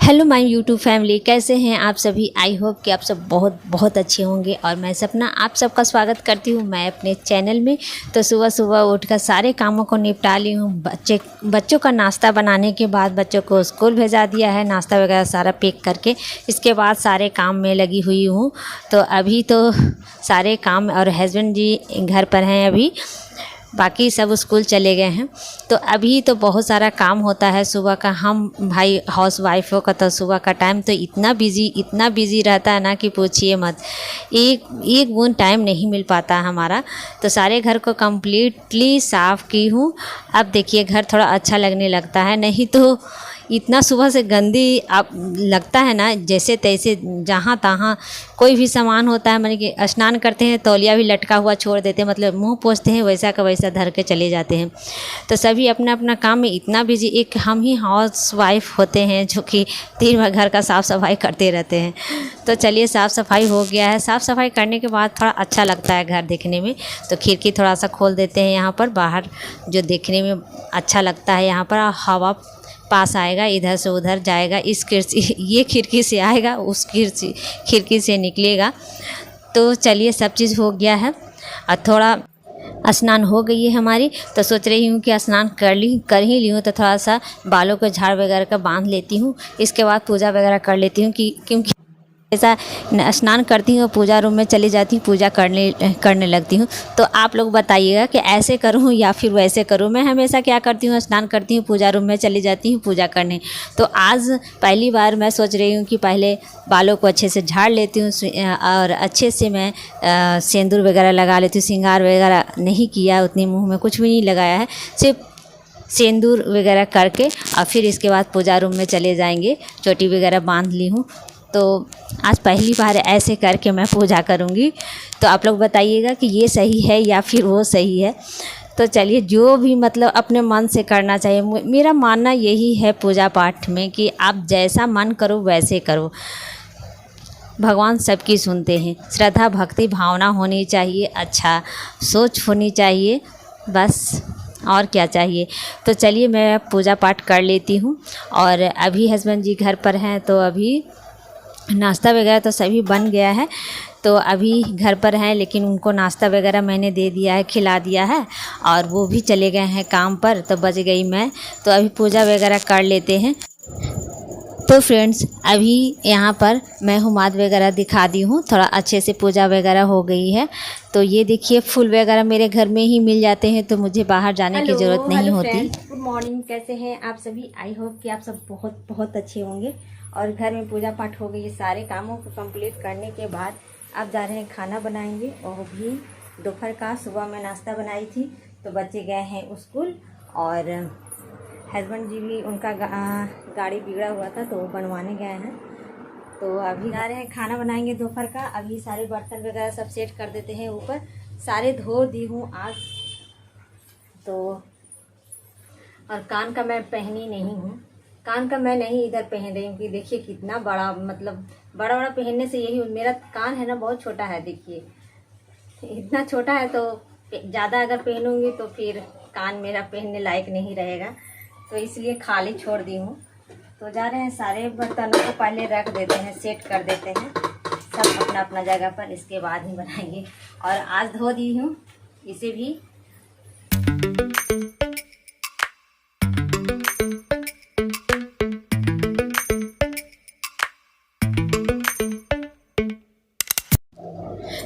Hello my YouTube family, कैसे हैं आप सभी। आई होप कि आप सब बहुत बहुत अच्छे होंगे और मैं सपना आप सबका स्वागत करती हूं मैं अपने चैनल में। तो सुबह सुबह उठकर सारे कामों को निपटा ली हूं। बच्चों का नाश्ता बनाने के बाद बच्चों को स्कूल भेजा दिया है, नाश्ता वगैरह सारा पैक करके। इसके बाद सारे काम में लगी हुई हूँ। तो अभी तो सारे काम, और हस्बैंड जी घर पर हैं अभी, बाकी सब स्कूल चले गए हैं। तो अभी तो बहुत सारा काम होता है सुबह का। हम भाई हाउस वाइफों का तो सुबह का टाइम तो इतना बिज़ी रहता है ना कि पूछिए मत। एक बूंद टाइम नहीं मिल पाता हमारा। तो सारे घर को कम्प्लीटली साफ़ की हूँ। अब देखिए घर थोड़ा अच्छा लगने लगता है, नहीं तो इतना सुबह से गंदी आप लगता है ना, जैसे तैसे जहाँ तहाँ कोई भी सामान होता है। मैंने कि स्नान करते हैं तौलिया भी लटका हुआ छोड़ देते हैं, मतलब मुंह पोंछते हैं वैसा का वैसा धर के चले जाते हैं। तो सभी अपना अपना काम में इतना बिजी, एक हम ही हाउस वाइफ होते हैं जो कि दिन भर घर का साफ़ सफाई करते रहते हैं। तो चलिए साफ़ सफाई हो गया है। साफ़ सफाई करने के बाद थोड़ा अच्छा लगता है घर देखने में। तो खिड़की थोड़ा सा खोल देते हैं यहाँ पर, बाहर जो देखने में अच्छा लगता है। यहाँ पर हवा पास आएगा, इधर से उधर जाएगा, इस ये खिड़की से आएगा, उस खिड़की से निकलेगा। तो चलिए सब चीज़ हो गया है और थोड़ा स्नान हो गई है हमारी। तो सोच रही हूँ कि स्नान कर ही ली हूँ, तो थोड़ा सा बालों को झाड़ वगैरह का बांध लेती हूँ। इसके बाद पूजा वगैरह कर लेती हूँ क्योंकि ऐसा स्नान करती हूँ, पूजा रूम में चली जाती हूँ, पूजा करने लगती हूँ। तो आप लोग बताइएगा कि ऐसे करूँ या फिर वैसे करूँ। मैं हमेशा क्या करती हूँ, स्नान करती हूँ, पूजा रूम में चली जाती हूँ पूजा करने। तो आज पहली बार मैं सोच रही हूँ कि पहले बालों को अच्छे से झाड़ लेती हूँ और अच्छे से मैं सिंदूर वगैरह लगा लेती हूँ। श्रृंगार वगैरह नहीं किया, उतनी मुँह में कुछ भी नहीं लगाया है, सिर्फ सिंदूर वगैरह करके और फिर इसके बाद पूजा रूम में चले जाएंगे। चोटी वगैरह बांध ली हूँ। तो आज पहली बार ऐसे करके मैं पूजा करूँगी। तो आप लोग बताइएगा कि ये सही है या फिर वो सही है। तो चलिए, जो भी मतलब अपने मन से करना चाहिए। मेरा मानना यही है पूजा पाठ में कि आप जैसा मन करो वैसे करो। भगवान सबकी सुनते हैं। श्रद्धा भक्ति भावना होनी चाहिए, अच्छा सोच होनी चाहिए, बस और क्या चाहिए। तो चलिए मैं पूजा पाठ कर लेती हूँ। और अभी हस्बैंड जी घर पर हैं, तो अभी नाश्ता वगैरह तो सभी बन गया है। तो अभी घर पर हैं, लेकिन उनको नाश्ता वगैरह मैंने दे दिया है, खिला दिया है, और वो भी चले गए हैं काम पर। तो बच गई मैं। तो अभी पूजा वगैरह कर लेते हैं। तो फ्रेंड्स, अभी यहाँ पर मैं हुमाद वगैरह दिखा दी हूँ, थोड़ा अच्छे से पूजा वगैरह हो गई है। तो ये देखिए फूल वगैरह मेरे घर में ही मिल जाते हैं, तो मुझे बाहर जाने की ज़रूरत नहीं होती। गुड मॉर्निंग, कैसे हैं आप सभी। आई होप कि आप सब बहुत बहुत अच्छे होंगे। और घर में पूजा पाठ हो गई, सारे कामों को कंप्लीट करने के बाद अब जा रहे हैं खाना बनाएंगे। और भी दोपहर का, सुबह में नाश्ता बनाई थी, तो बच्चे गए हैं स्कूल। और हस्बैंड जी भी, उनका गाड़ी बिगड़ा हुआ था तो वो बनवाने गए हैं। तो अभी जा रहे हैं खाना बनाएंगे दोपहर का। अभी सारे बर्तन वगैरह सब सेट कर देते हैं ऊपर, सारे धो दी हूँ आज तो। और कान का मैं पहनी नहीं हूँ, कान का मैं नहीं इधर पहन रही हूँ कि देखिए कितना बड़ा, मतलब बड़ा बड़ा पहनने से यही, मेरा कान है ना बहुत छोटा है, देखिए इतना छोटा है। तो ज़्यादा अगर पहनूंगी तो फिर कान मेरा पहनने लायक नहीं रहेगा, तो इसलिए खाली छोड़ दी हूँ। तो जा रहे हैं, सारे बर्तनों को पहले रख देते हैं, सेट कर देते हैं सब अपना अपना जगह पर, इसके बाद ही बनाएंगे। और आज धो दी हूँ इसे भी।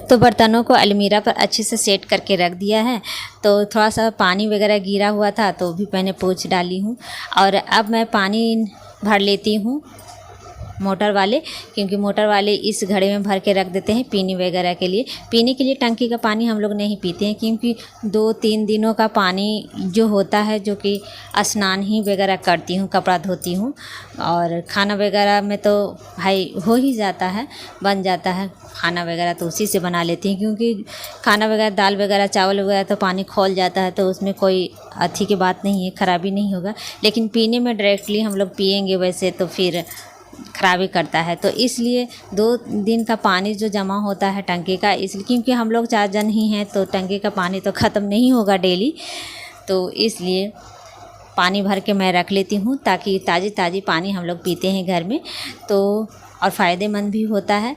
तो बर्तनों को अलमीरा पर अच्छे से सेट करके रख दिया है। तो थोड़ा सा पानी वगैरह गिरा हुआ था तो भी मैंने पोंछ डाली हूँ। और अब मैं पानी भर लेती हूँ मोटर वाले, क्योंकि मोटर वाले इस घड़े में भर के रख देते हैं पीने वगैरह के लिए। पीने के लिए टंकी का पानी हम लोग नहीं पीते हैं, क्योंकि 2-3 दिनों का पानी जो होता है, जो कि स्नान ही वगैरह करती हूँ, कपड़ा धोती हूँ, और खाना वगैरह में तो भाई हो ही जाता है, बन जाता है खाना वगैरह, तो उसी से बना लेती हैं। क्योंकि खाना वगैरह, दाल वगैरह, चावल वगैरह तो पानी खौल जाता है, तो उसमें कोई अथी की बात नहीं है, ख़राबी नहीं होगा। लेकिन पीने में डायरेक्टली हम लोग पिएंगे वैसे तो फिर खराबी करता है। तो इसलिए 2 दिन का पानी जो जमा होता है टंकी का, इसलिए क्योंकि हम लोग 4 जन ही हैं, तो टंकी का पानी तो ख़त्म नहीं होगा डेली, तो इसलिए पानी भर के मैं रख लेती हूँ, ताकि ताज़ी ताज़ी पानी हम लोग पीते हैं घर में, तो और फ़ायदेमंद भी होता है।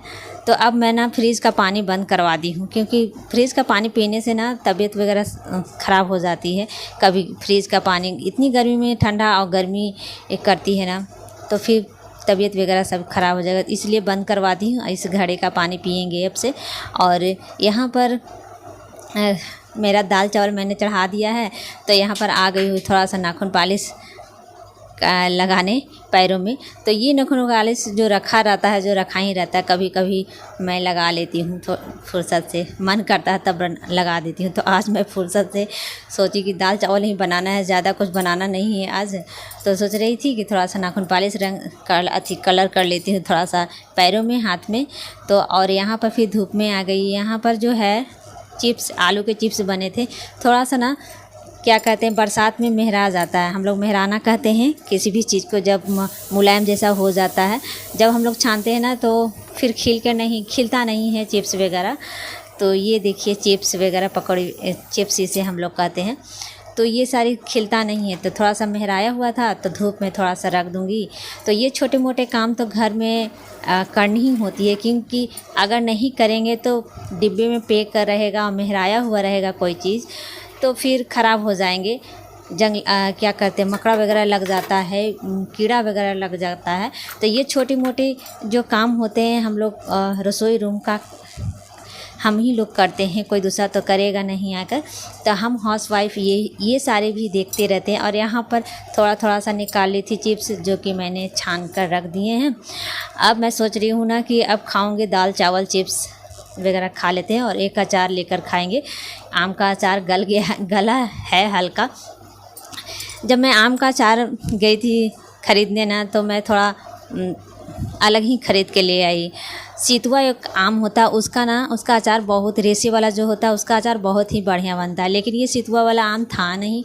तो अब मैं ना फ्रिज का पानी बंद करवा दी हूँ, क्योंकि फ्रिज का पानी पीने से ना तबीयत वगैरह ख़राब हो जाती है। कभी फ्रिज का पानी इतनी गर्मी में ठंडा और गर्मी करती है ना, तो फिर तबीयत वगैरह सब ख़राब हो जाएगा, इसलिए बंद करवा दी हूँ। इस घड़े का पानी पियेंगे अब से। और यहाँ पर मेरा दाल चावल मैंने चढ़ा दिया है, तो यहाँ पर आ गई हुई थोड़ा सा नाखून पालिश लगाने पैरों में। तो ये नाखून पालिश जो रखा रहता है, जो रखा ही रहता है, कभी कभी मैं लगा लेती हूँ तो फुर्सत से, मन करता है तब लगा देती हूँ। तो आज मैं फुर्सत से सोची कि दाल चावल ही बनाना है, ज़्यादा कुछ बनाना नहीं है आज, तो सोच रही थी कि थोड़ा सा नाखून पालिश कलर कर लेती हूँ थोड़ा सा पैरों में, हाथ में। तो और यहाँ पर फिर धूप में आ गई। यहाँ पर जो है चिप्स, आलू के चिप्स बने थे। थोड़ा सा ना क्या कहते हैं, बरसात में मेहरा जाता है, हम लोग मेहराना कहते हैं किसी भी चीज़ को, जब मुलायम जैसा हो जाता है, जब हम लोग छानते हैं ना तो फिर खिलता नहीं है चिप्स वगैरह। तो ये देखिए चिप्स वगैरह, पकौड़ी चिप्स इसे हम लोग कहते हैं। तो ये सारी खिलता नहीं है, तो थोड़ा सा मेहराया हुआ था, तो धूप में थोड़ा सा रख दूँगी। तो ये छोटे मोटे काम तो घर में करनी ही होती है, क्योंकि अगर नहीं करेंगे तो डिब्बे में पैक कर रहेगा और मेहराया हुआ रहेगा कोई चीज़, तो फिर ख़राब हो जाएंगे। क्या कहते हैं, मकड़ा वगैरह लग जाता है, कीड़ा वगैरह लग जाता है। तो ये छोटी मोटी जो काम होते हैं हम लोग रसोई रूम का हम ही लोग करते हैं, कोई दूसरा तो करेगा नहीं आकर। तो हम हाउसवाइफ ये सारे भी देखते रहते हैं। और यहाँ पर थोड़ा सा निकाल ली थी चिप्स, जो कि मैंने छान कर रख दिए हैं। अब मैं सोच रही हूँ ना कि अब खाऊँगी दाल चावल चिप्स वगैरह खा लेते हैं, और एक अचार लेकर खाएंगे। आम का अचार गला है हल्का। जब मैं आम का अचार गई थी ख़रीदने ना, तो मैं थोड़ा अलग ही ख़रीद के ले आई। सीतुआ एक आम होता है, उसका अचार बहुत, रेसे वाला जो होता है उसका अचार बहुत ही बढ़िया बनता है। लेकिन ये सीतुआ वाला आम था नहीं,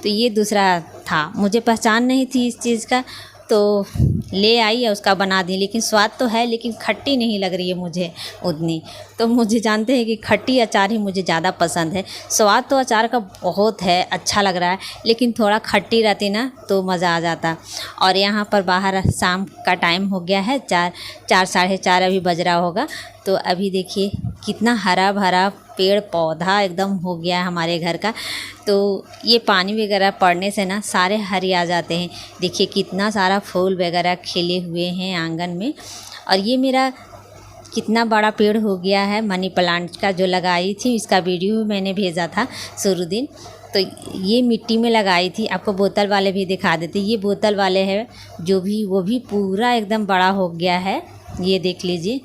तो ये दूसरा था। मुझे पहचान नहीं थी इस चीज़ का, तो ले आई और उसका बना दी। लेकिन स्वाद तो है, लेकिन खट्टी नहीं लग रही है मुझे उतनी। तो मुझे जानते हैं कि खट्टी अचार ही मुझे ज़्यादा पसंद है। स्वाद तो अचार का बहुत है, अच्छा लग रहा है, लेकिन थोड़ा खट्टी रहती ना तो मज़ा आ जाता। और यहाँ पर बाहर शाम का टाइम हो गया है, 4 साढ़े 4 अभी बज रहा होगा। तो अभी देखिए कितना हरा भरा पेड़ पौधा एकदम हो गया है हमारे घर का। तो ये पानी वगैरह पड़ने से ना सारे हरे आ जाते हैं। देखिए कितना सारा फूल वगैरह खिले हुए हैं आंगन में। और ये मेरा कितना बड़ा पेड़ हो गया है मनी प्लांट का, जो लगाई थी, इसका वीडियो मैंने भेजा था शुरू दिन। तो ये मिट्टी में लगाई थी, आपको बोतल वाले भी दिखा देते। ये बोतल वाले है जो भी, वो भी पूरा एकदम बड़ा हो गया है, ये देख लीजिए।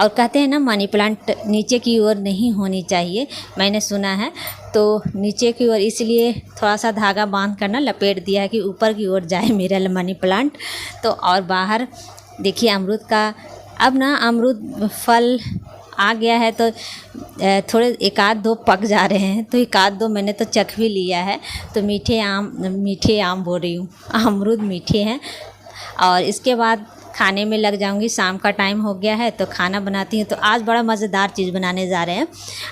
और कहते हैं ना मनी प्लांट नीचे की ओर नहीं होनी चाहिए, मैंने सुना है। तो नीचे की ओर इसलिए थोड़ा सा धागा बांध कर ना लपेट दिया है कि ऊपर की ओर जाए मेरा मनी प्लांट। तो और बाहर देखिए अमरूद का, अब ना अमरूद फल आ गया है, तो थोड़े एक आध दो पक जा रहे हैं, तो एक आध दो मैंने तो चख भी लिया है। तो मीठे आम बोल रही हूँ, अमरूद मीठे हैं। और इसके बाद खाने में लग जाऊंगी। शाम का टाइम हो गया है, तो खाना बनाती हूँ। तो आज बड़ा मज़ेदार चीज़ बनाने जा रहे हैं।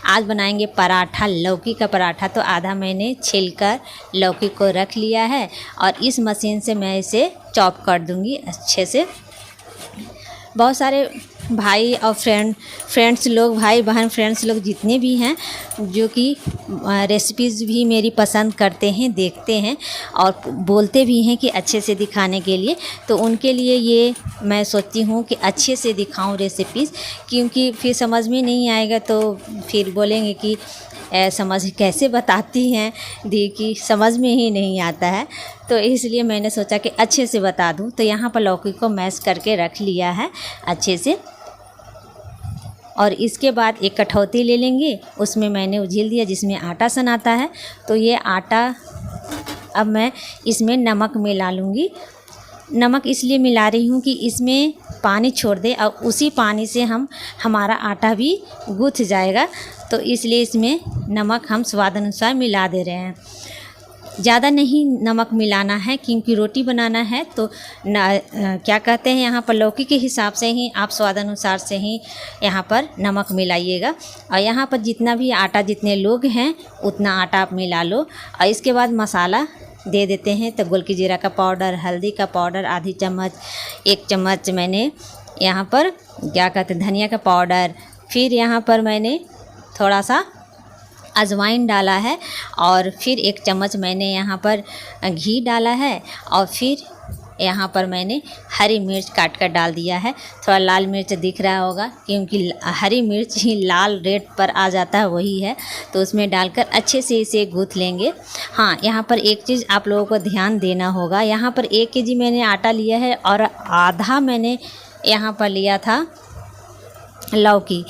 आज बनाएंगे पराठा, लौकी का पराठा। तो आधा मैंने छिलकर लौकी को रख लिया है, और इस मशीन से मैं इसे चॉप कर दूँगी अच्छे से। बहुत सारे भाई और फ्रेंड्स लोग, भाई बहन फ्रेंड्स लोग जितने भी हैं, जो कि रेसिपीज़ भी मेरी पसंद करते हैं, देखते हैं और बोलते भी हैं कि अच्छे से दिखाने के लिए। तो उनके लिए ये मैं सोचती हूँ कि अच्छे से दिखाऊं रेसिपीज़, क्योंकि फिर समझ में नहीं आएगा तो फिर बोलेंगे कि समझ कैसे बताती हैं दी, कि समझ में ही नहीं आता है। तो इसलिए मैंने सोचा कि अच्छे से बता दूं। तो यहाँ पर लौकी को मैश करके रख लिया है अच्छे से। और इसके बाद एक कठौती ले लेंगे, उसमें मैंने उझिल दिया जिसमें आटा सनाता है। तो ये आटा अब मैं इसमें नमक मिला लूँगी। नमक इसलिए मिला रही हूँ कि इसमें पानी छोड़ दे और उसी पानी से हमारा आटा भी गूँथ जाएगा। तो इसलिए इसमें नमक हम स्वाद अनुसार मिला दे रहे हैं। ज़्यादा नहीं नमक मिलाना है, क्योंकि रोटी बनाना है। तो क्या कहते हैं, यहाँ पर लौकी के हिसाब से ही आप स्वाद अनुसार से ही यहाँ पर नमक मिलाइएगा। और यहाँ पर जितना भी आटा, जितने लोग हैं उतना आटा आप मिला लो। और इसके बाद मसाला दे देते हैं। तो गोल की जीरा का पाउडर, हल्दी का पाउडर आधी चम्मच, 1 चम्मच मैंने यहाँ पर क्या कहते हैं धनिया का पाउडर, फिर यहाँ पर मैंने थोड़ा सा अजवाइन डाला है और फिर 1 चम्मच मैंने यहाँ पर घी डाला है और फिर यहाँ पर मैंने हरी मिर्च काट कर डाल दिया है। थोड़ा लाल मिर्च दिख रहा होगा क्योंकि हरी मिर्च ही लाल रेड पर आ जाता है, वही है। तो उसमें डालकर अच्छे से इसे गूँथ लेंगे। हाँ, यहाँ पर एक चीज़ आप लोगों को ध्यान देना होगा। यहाँ पर 1 केजी मैंने आटा लिया है और आधा मैंने यहाँ पर लिया था लौकी।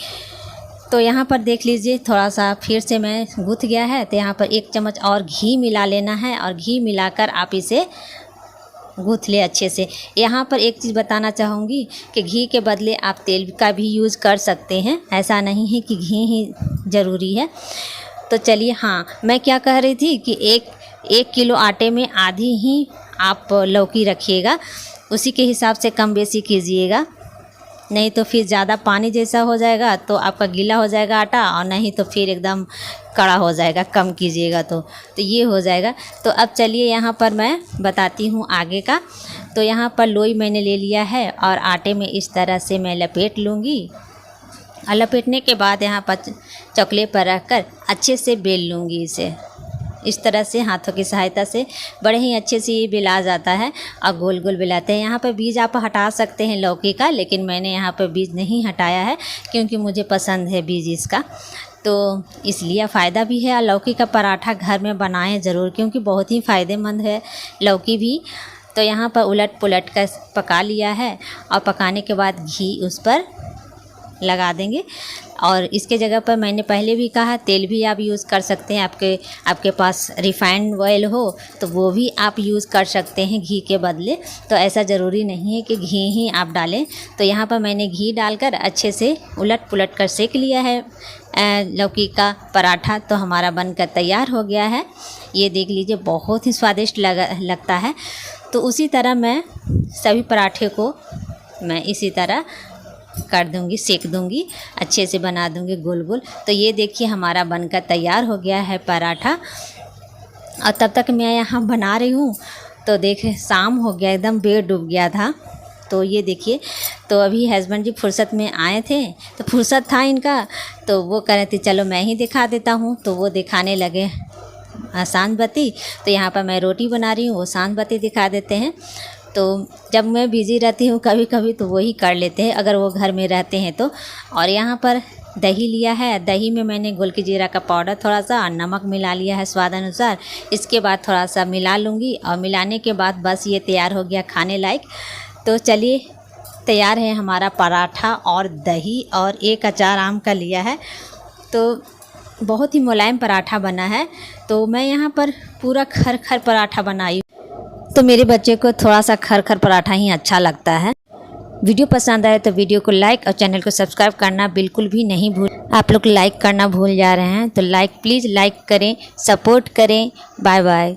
तो यहाँ पर देख लीजिए थोड़ा सा फिर से मैं गूँथ गया है। तो यहाँ पर 1 चम्मच और घी मिला लेना है और घी मिलाकर आप इसे गूँथ ले अच्छे से। यहाँ पर एक चीज़ बताना चाहूँगी कि घी के बदले आप तेल का भी यूज़ कर सकते हैं, ऐसा नहीं है कि घी ही ज़रूरी है। तो चलिए, हाँ मैं क्या कह रही थी कि एक किलो आटे में आधी ही आप लौकी रखिएगा, उसी के हिसाब से कम बेसी कीजिएगा, नहीं तो फिर ज़्यादा पानी जैसा हो जाएगा तो आपका गीला हो जाएगा आटा, और नहीं तो फिर एकदम कड़ा हो जाएगा कम कीजिएगा तो ये हो जाएगा। तो अब चलिए यहाँ पर मैं बताती हूँ आगे का। तो यहाँ पर लोई मैंने ले लिया है और आटे में इस तरह से मैं लपेट लूँगी और लपेटने के बाद यहाँ पर चकले पर रखकर अच्छे से बेल लूँगी इसे। इस तरह से हाथों की सहायता से बड़े ही अच्छे से ये बेला जाता है और गोल गोल बेलाते हैं। यहाँ पर बीज आप हटा सकते हैं लौकी का, लेकिन मैंने यहाँ पर बीज नहीं हटाया है क्योंकि मुझे पसंद है बीज इसका, तो इसलिए फ़ायदा भी है। और लौकी का पराठा घर में बनाएं ज़रूर क्योंकि बहुत ही फ़ायदेमंद है लौकी भी। तो यहाँ पर उलट पुलट कर पका लिया है और पकाने के बाद घी उस पर लगा देंगे। और इसके जगह पर मैंने पहले भी कहा तेल भी आप यूज़ कर सकते हैं। आपके पास रिफाइंड ऑयल हो तो वो भी आप यूज़ कर सकते हैं घी के बदले। तो ऐसा ज़रूरी नहीं है कि घी ही आप डालें। तो यहाँ पर मैंने घी डालकर अच्छे से उलट पुलट कर सेक लिया है लौकी का पराठा। तो हमारा बनकर तैयार हो गया है। ये देख लीजिए, बहुत ही स्वादिष्ट लगता है। तो उसी तरह मैं सभी पराठे को मैं इसी तरह कर दूंगी, सेक दूंगी, अच्छे से बना दूंगी गोल गोल। तो ये देखिए हमारा बनकर तैयार हो गया है पराठा। और तब तक मैं यहाँ बना रही हूँ तो देखें शाम हो गया, एकदम बेड डूब गया था। तो ये देखिए, तो अभी हस्बैंड जी फुर्सत में आए थे, तो फुर्सत था इनका, तो वो कह रहे थे चलो मैं ही दिखा देता हूँ। तो वो दिखाने लगे सांझ बाती। तो यहाँ पर मैं रोटी बना रही हूँ, वो सांझ बाती दिखा देते हैं। तो जब मैं बिज़ी रहती हूँ कभी कभी तो वही कर लेते हैं अगर वो घर में रहते हैं तो। और यहाँ पर दही लिया है, दही में मैंने गोल की जीरा का पाउडर थोड़ा सा और नमक मिला लिया है स्वाद अनुसार। इसके बाद थोड़ा सा मिला लूँगी और मिलाने के बाद बस ये तैयार हो गया खाने लायक। तो चलिए, तैयार है हमारा पराठा और दही, और एक अचार आम का लिया है। तो बहुत ही मुलायम पराठा बना है। तो मैं यहाँ पर पूरा खर पराठा बनाई। तो मेरे बच्चे को थोड़ा सा खर पराठा ही अच्छा लगता है। वीडियो पसंद आए तो वीडियो को लाइक और चैनल को सब्सक्राइब करना बिल्कुल भी नहीं भूल। आप लोग लाइक करना भूल जा रहे हैं तो प्लीज़ लाइक करें, सपोर्ट करें। Bye bye.